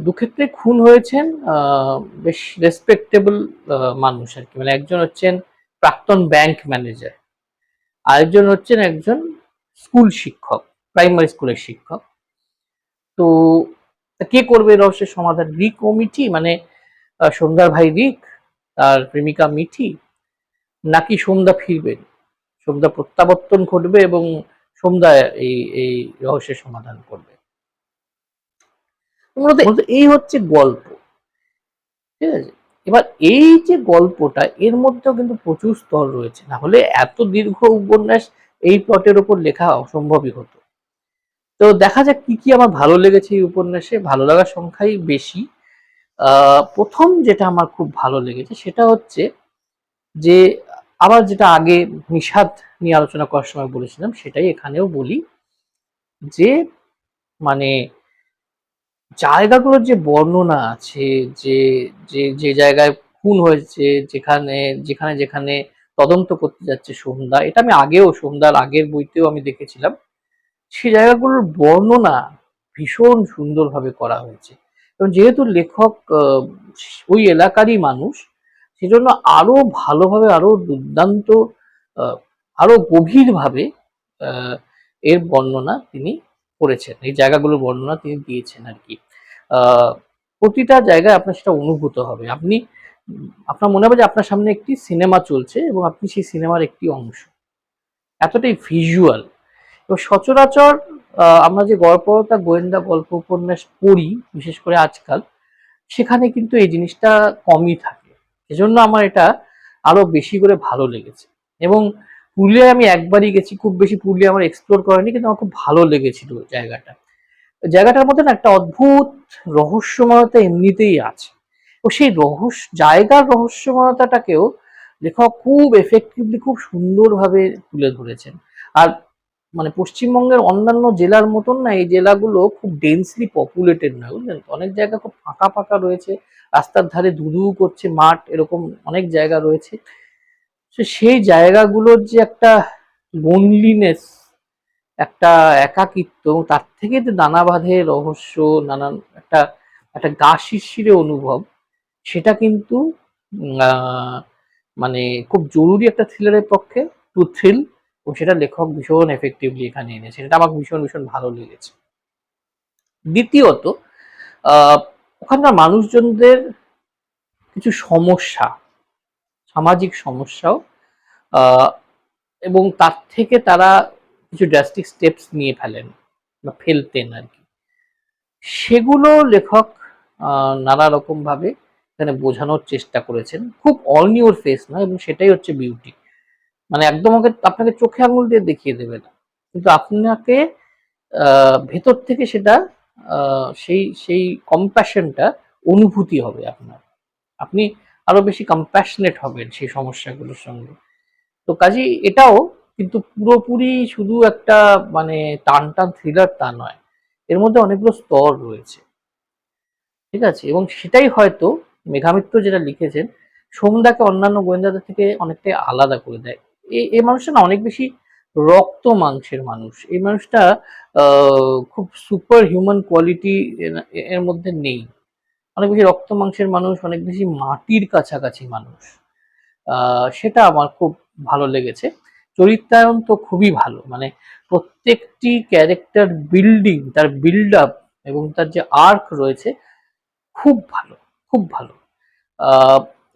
দুক্ষেত্রে খুন হয়েছেন বেশ রেসপেক্টেবল মানুষ আর কি। মানে একজন হচ্ছেন প্রাক্তন ব্যাংক ম্যানেজার, আরেকজন হচ্ছেন একজন স্কুল শিক্ষক, প্রাইমারি স্কুলের শিক্ষক। তো কে করবে রহস্যের সমাধান? রিক ও মিঠি, মানে সন্ধ্যার ভাই রিক, তার প্রেমিকা মিঠি, নাকি সন্ধ্যা ফিরবেন, সন্ধ্যা প্রত্যাবর্তন ঘটবে এবং সন্ধ্যা এই এই রহস্যের সমাধান করবে। মূলত এই হচ্ছে গল্প, ঠিক আছে। এবার এই যে গল্পটা, এর মধ্যেও কিন্তু প্রচুর স্তর রয়েছে, না হলে এত দীর্ঘ উপন্যাস এই প্লটের ওপর লেখা অসম্ভবই হতো। তো দেখা যাক কি কি আমার ভালো লেগেছে এই উপন্যাসে। ভালো লাগার সংখ্যাই বেশি। প্রথম যেটা আমার খুব ভালো লেগেছে সেটা হচ্ছে যে, আবার যেটা আগে নিষাদ নিয়ে আলোচনা করার সময় বলেছিলাম, সেটাই এখানেও বলি, যে মানে জায়গাগুলোর যে বর্ণনা আছে, যে যে যে জায়গায় খুন হয়েছে, যেখানে যেখানে যেখানে তদন্ত করতে যাচ্ছে সন্ধ্যা, এটা আমি আগেও সন্ধ্যার আগের বইতেও আমি দেখেছিলাম, সেই জায়গাগুলোর বর্ণনা ভীষণ সুন্দরভাবে করা হয়েছে। এবং যেহেতু লেখক ওই এলাকারই মানুষ, সেজন্য আরো ভালোভাবে, আরো দুর্দান্ত, আরো গভীরভাবে আহ, এর বর্ণনা তিনি করেছেন, এই জায়গাগুলোর বর্ণনা তিনি দিয়েছেন আর কি। প্রতিটা জায়গায় আপনার সেটা অনুভূত হবে। আপনি আপনার মনে হবে যে আপনার সামনে একটি সিনেমা চলছে এবং আপনি সেই সিনেমার একটি অংশ, এতটাই ভিজুয়াল। এবং সচরাচর আমরা যে গল্পটা গোয়েন্দা গল্প উপন্যাস পড়ি, বিশেষ করে আজকাল, সেখানে কিন্তু এই জিনিসটা কমই থাকে। সেজন্য আমার এটা আরো বেশি করে ভালো লেগেছে। এবং পুরুলিয়ায় আমি একবারই গেছি, খুব বেশি পুরুলিয়া আমার এক্সপ্লোর করেনি, কিন্তু আমার খুব ভালো লেগেছিল জায়গাটা। জায়গাটার মধ্যে না একটা অদ্ভুত রহস্যময়তা এমনিতেই আছে। ও সেই জায়গার রহস্যময়তাটাকেও লেখক খুব এফেক্টিভলি খুব সুন্দরভাবে তুলে ধরেছেন। আর মানে পশ্চিমবঙ্গের অন্যান্য জেলার মতন না এই জেলাগুলো খুব ডেন্সলি পপুলেটেড নয়, বুঝলেন তো? অনেক জায়গা খুব ফাঁকা ফাঁকা রয়েছে, রাস্তার ধারে ধুধু করছে মাঠ, এরকম অনেক জায়গা রয়েছে। সেই জায়গাগুলোর যে একটা লোনলিনেস, একটা একাকিত্ব, তার থেকে যে নানা বাঁধে রহস্য, নানান একটা একটা গা শিরশিরে অনুভব, সেটা কিন্তু মানে খুব জরুরি একটা থ্রিলারের পক্ষে, টু থ্রিল, ও সেটা লেখক ভীষণ এফেক্টিভলি এখানে এনেছে, সেটা আমার ভীষণ ভীষণ ভালো লেগেছে। দ্বিতীয়ত ওখানকার মানুষজনদের কিছু সমস্যা, সামাজিক সমস্যাও, এবং তার থেকে তারা কিছু ড্রাস্টিক স্টেপস নিয়ে ফেলেন বা ফেলতেন আর কি, সেগুলো লেখক নানা রকম ভাবে এখানে বোঝানোর চেষ্টা করেছেন, খুব অন ইউর ফেস নয়, এবং সেটাই হচ্ছে বিউটি। মানে একদম আপনাকে চোখে আঙুল দিয়ে দেখিয়ে দেবে না, কিন্তু আপনাকে ভেতর থেকে সেটা সেই সেই কম্প্যাশনটা অনুভূতি হবে আপনার, আপনি আরো বেশি কম্প্যাশনেট হবেন সেই সমস্যাগুলোর সঙ্গে। তো কাজেই এটাও কিন্তু পুরোপুরি শুধু একটা মানে টান টান থ্রিলার তা নয়, এর মধ্যে অনেকগুলো স্তর রয়েছে, ঠিক আছে? এবং সেটাই হয়তো মেঘামিত্র যেটা লিখেছেন সোমদাকে অন্যান্য গোয়েন্দাদের থেকে অনেকটাই আলাদা করে দেয়। এই মানুষটা না অনেক বেশি রক্ত মাংসের মানুষ, এই মানুষটা খুব সুপার হিউম্যান কোয়ালিটি এর মধ্যে নেই, অনেক বেশি রক্ত মাংসের মানুষ, অনেক বেশি মাটির কাছাকাছি মানুষ। সেটা আমার খুব ভালো লেগেছে। চরিত্রায়ন তো খুবই ভালো, মানে প্রত্যেকটি ক্যারেক্টার বিল্ডিং, তার বিল্ড আপ এবং তার যে আর্ক রয়েছে খুব ভালো, খুব ভালো।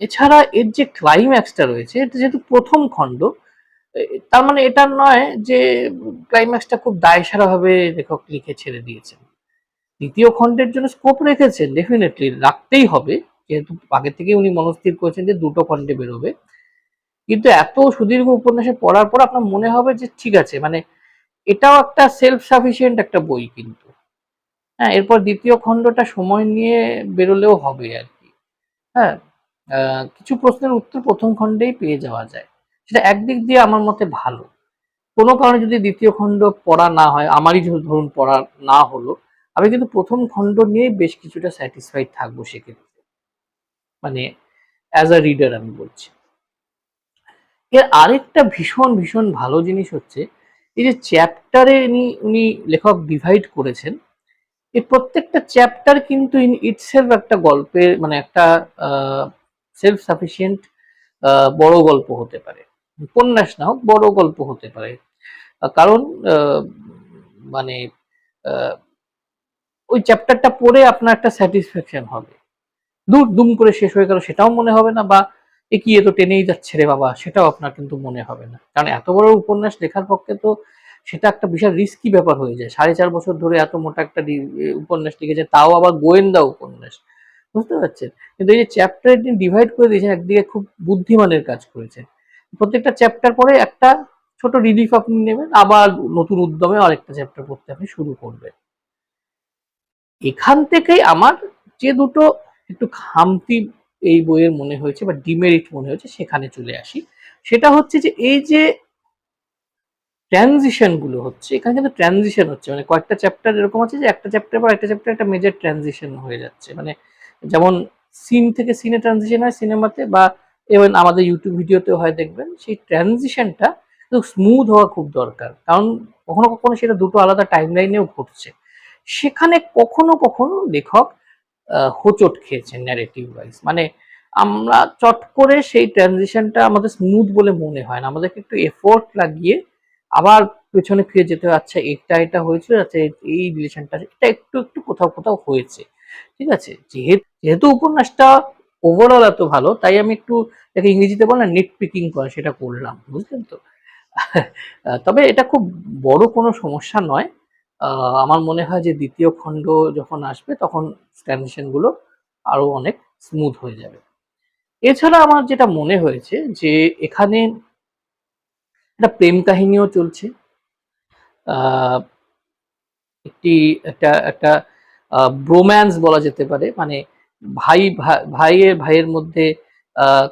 এছাড়া এর যে ক্লাইম্যাক্সটা রয়েছে, এটা যেহেতু প্রথম খণ্ড, তার মানে এটা নয় যে ক্লাইম্যাক্সটা খুব দায়সারা ভাবে লেখক লিখে ছেড়ে দিয়েছেন। দ্বিতীয় খণ্ডের জন্য স্কোপ রেখেছেন, ডেফিনেটলি রাখতেই হবে, যেহেতু আগে থেকে উনি মনস্থির করেছেন যে দুটো খণ্ডে বেরোবে। কিন্তু এত সুদীর্ঘ উপন্যাসে পড়ার পর আপনার মনে হবে যে ঠিক আছে, মানে এটাও একটা সেলফ সাফিসিয়েন্ট একটা বই কিন্তু। হ্যাঁ, এরপর দ্বিতীয় খণ্ডটা সময় নিয়ে বেরোলেও হবে আর কি। হ্যাঁ, কিছু প্রশ্নের উত্তর প্রথম খণ্ডেই পেয়ে যাওয়া যায়, সেটা একদিক দিয়ে আমার মতে ভালো। কোনো কারণে যদি দ্বিতীয় খণ্ড পড়া না হয়, আমারই ধরুন পড়া না হলো, আমি কিন্তু প্রথম খণ্ড নিয়ে বেশ কিছুটা স্যাটিসফাইড থাকবো সেক্ষেত্রে, মানে অ্যাজ আ রিডার আমি বলছি। এর আরেকটা ভীষণ ভীষণ ভালো জিনিস হচ্ছে এই যে চ্যাপ্টারে উনি লেখক ডিভাইড করেছেন, এই প্রত্যেকটা চ্যাপ্টার কিন্তু ইন ইটসেলফ একটা গল্পের মানে একটা সেলফ সাফিসিয়েন্ট বড় গল্প হতে পারে, উপন্যাস না হোক বড় গল্প হতে পারে। কারণ মানে ওই চ্যাপ্টারটা পড়ে আপনার একটা স্যাটিসফ্যাকশন হবে, দূর দুম করে শেষ হয়ে গেল সেটাও মনে হবে না, বা এ কি এ তো টেনেই যাচ্ছে রে বাবা সেটাও আপনার কিন্তু মনে হবে না, কারণ এত বড় উপন্যাস লেখার পক্ষে তো সেটা একটা বিশাল রিস্কি ব্যাপার হয়ে যায়, 4.5 বছর ধরে এত মোটা একটা উপন্যাস লিখেছে, তাও আবার গোয়েন্দা উপন্যাস, বুঝতে পারছেন? কিন্তু এই যে চ্যাপ্টার তিনি ডিভাইড করে দিয়েছেন, একদিকে খুব বুদ্ধিমানের কাজ করেছেন, প্রত্যেকটা চ্যাপ্টার পরে একটা ছোট রিলিফ আপনি নেবেন, আবার নতুন উদ্যমে আরেকটা চ্যাপ্টার পড়তে আপনি শুরু করবেন। এখান থেকেই আমার যে দুটো একটু খামতি এই বইয়ের মনে হয়েছে বা ডিমেরিট মনে হয়েছে সেখানে চলে আসি। সেটা হচ্ছে যে এই যে ট্রানজিশন গুলো হচ্ছে, এখানে কিন্তু ট্রানজিশন হচ্ছে, মানে কয়েকটা চ্যাপ্টার এরকম আছে যে একটা চ্যাপ্টার পর একটা চ্যাপ্টার একটা মেজর ট্রানজিশন হয়ে যাচ্ছে, মানে যেমন সিন থেকে সিনে ট্রানজিশন হয় সিনেমাতে, বা even আমাদের ইউটিউব ভিডিওতেও হয় দেখবেন, সেই ট্রানজিশনটা স্মুথ হওয়া খুব দরকার, কারণ কখনো কখনো সেটা দুটো আলাদা টাইম লাইনেও ঘটছে, সেখানে কখনো কখনো লেখক হোঁচট খেয়েছেন ন্যারেটিভ ওয়াইজ, মানে আমরা চট করে সেই ট্রানজিশনটা আমাদের স্মুথ বলে মনে হয় না, আমাদেরকে একটু এফোর্ট লাগিয়ে আবার পেছনে ফিরে যেতে হয়, আচ্ছা এটা এটা হয়েছিল, আচ্ছা এই রিলেশনটা এটা একটু একটু কোথাও কোথাও হয়েছে, ঠিক আছে? যেহেতু উপন্যাসটা ওভারঅল এত ভালো, তাই আমি একটু এটাকে ইংরেজিতে বলে না নেট পিকিং করা, সেটা করলাম, বুঝলেন তো? তবে এটা খুব বড় কোনো সমস্যা নয়। আমার মনে হয় যে দ্বিতীয় খণ্ড যখন আসবে তখন ট্রানজিশন গুলো আরো অনেক স্মুথ হয়ে যাবে। এছাড়া আমার যেটা মনে হয়েছে যে এখানে একটা প্রেম কাহিনীও চলছে, আহ একটি একটা একটা ব্রোম্যান্স বলা যেতে পারে, মানে ভাইয়ের ভাইয়ের মধ্যে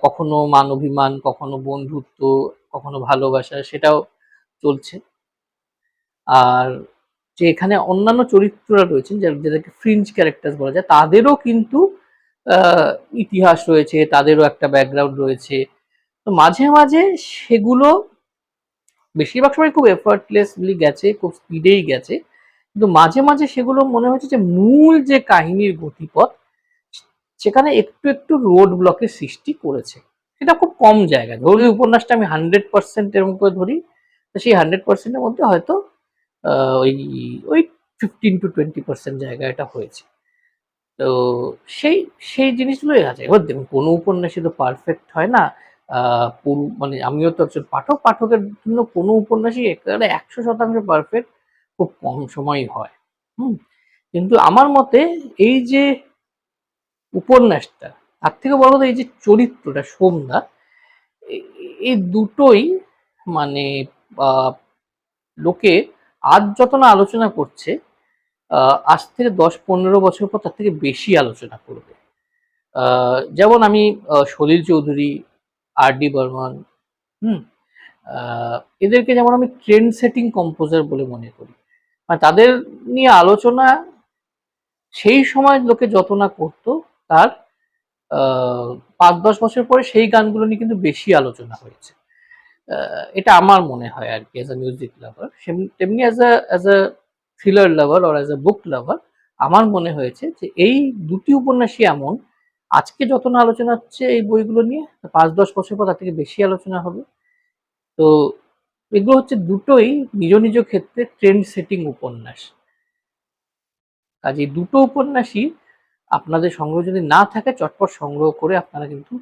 কখনো মান অভিমান, কখনো বন্ধুত্ব, কখনো ভালোবাসা, সেটাও চলছে। আর যে এখানে অন্যান্য চরিত্ররা রয়েছেন যাদেরকে ফ্রিঞ্জ ক্যারেক্টার বলা যায়, তাদেরও কিন্তু আহ, ইতিহাস রয়েছে, তাদেরও একটা ব্যাকগ্রাউন্ড রয়েছে। তো মাঝে মাঝে সেগুলো বেশিরভাগ সময় খুব এফার্টলেসলি গেছে, খুব স্পিডেই গেছে, কিন্তু মাঝে মাঝে সেগুলো মনে হয়েছে যে মূল যে কাহিনীর গতিপথ সেখানে একটু একটু রোড ব্লকের সৃষ্টি করেছে। সেটা খুব কম জায়গায়। ধরুন উপন্যাসটা আমি 100% এরকম করে ধরি, তো সেই 100%-এর মধ্যে হয়তো ওই ওই 15 to 20% জায়গায় এটা হয়েছে। তো সেই সেই জিনিসগুলোই আছে। এবার দেখুন কোনো উপন্যাসই তো পারফেক্ট হয় না। মানে আমিও তো একজন পাঠক, পাঠকের জন্য কোনো উপন্যাসই একেবারে 100% পারফেক্ট খুব কম সময়ই হয়। হুম, কিন্তু আমার মতে এই যে উপন্যাসটা, তার থেকে বড় কথা এই যে চরিত্রটা সোমদা, এই দুটোই মানে লোকে আজ যত না আলোচনা করছে, আজ থেকে 10-15 বছর পর তার থেকে বেশি আলোচনা করবে। যেমন আমি সলিল চৌধুরী, আর ডি বর্মন, হুম, এদেরকে যেমন আমি ট্রেন্ড সেটিং কম্পোজার বলে মনে করি। মানে তাদের নিয়ে আলোচনা সেই সময় লোকে যত না করতো, তার 5-10 বছর পরে সেই গানগুলো নিয়ে কিন্তু বেশি আলোচনা হয়েছে। এটা আমার মনে হয় আর কি, অ্যাজ আ মিউজিক লাভার। তেমনি as a thriller lover or as a book lover আমার মনে হয়েছে যে এই দুটি উপন্যাসই এমন, আজকে যত না আলোচনা হচ্ছে এই বইগুলো নিয়ে, 5-10 বছর পর তার থেকে বেশি আলোচনা হবে। তো এগুলো হচ্ছে দুটোই নিজ নিজ ক্ষেত্রে ট্রেন্ড সেটিং উপন্যাস। কাজে দুটো উপন্যাসই আপনাদের সংগ্রহ যদি না থাকে, চটপট সংগ্রহ করে আপনারা কিন্তু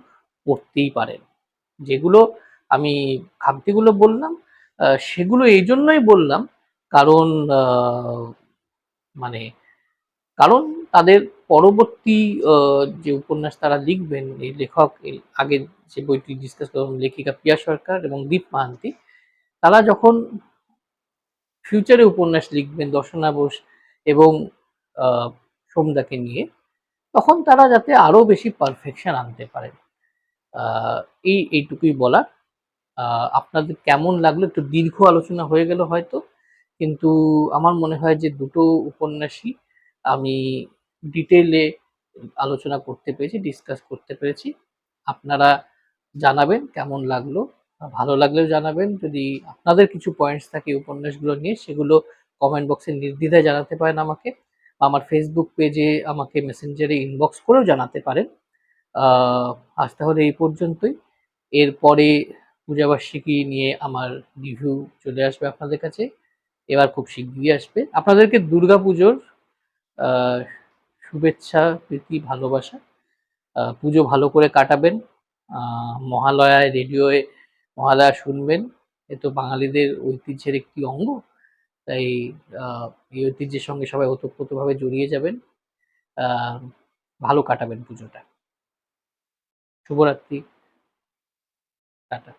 পড়তেই পারেন। যেগুলো আমি খামতিগুলো বললাম, সেগুলো এই জন্যই বললাম কারণ মানে কারণ তাদের পরবর্তী যে উপন্যাস তারা লিখবেন, এই লেখক আগে যে বইটি ডিসকাস করলাম, লেখিকা পিয়া সরকার এবং দীপ মাহান্তি, তারা যখন ফিউচারে উপন্যাস লিখবেন দর্শনা বোস এবং সোমদাকে নিয়ে, তখন তারা যাতে আরো বেশি পারফেকশন আনতে পারেন। আহ, এইটুকুই বলা। আপনাদের কেমন লাগলো? একটু দীর্ঘ আলোচনা হয়ে গেল হয়তো, কিন্তু আমার মনে হয় যে দুটো উপন্যাসই আমি ডিটেলে আলোচনা করতে পেরেছি, ডিসকাস করতে পেরেছি। আপনারা জানাবেন কেমন লাগলো, ভালো লাগলেও জানাবেন। যদি আপনাদের কিছু পয়েন্টস থাকে উপন্যাসগুলো নিয়ে, সেগুলো কমেন্ট বক্সে নির্দ্বিধায় জানাতে পারেন আমাকে, আমার ফেসবুক পেজে আমাকে মেসেঞ্জারে ইনবক্স করেও জানাতে পারেন। আজ তাহলে এই পর্যন্তই। এরপরে পূজাবার্ষিকী নিয়ে আমার রিভিউ চলে আসবে আপনাদের কাছে, এবার খুব শিগগিরই আসবে। আপনাদেরকে দুর্গাপুজোর আহ, শুভেচ্ছা, প্রীতি, ভালোবাসা। পুজো ভালো করে কাটাবেন। মহালয়ায় রেডিওয়ে মহালয়া শুনবেন, এ তো বাঙালিদের ঐতিহ্যের একটি অঙ্গ। তাই এই ঐতিহ্যের সঙ্গে সবাই ওতপ্রোতভাবে জড়িয়ে যাবেন। আহ, ভালো কাটাবেন পুজোটা। শুভরাত্রি। টাটা।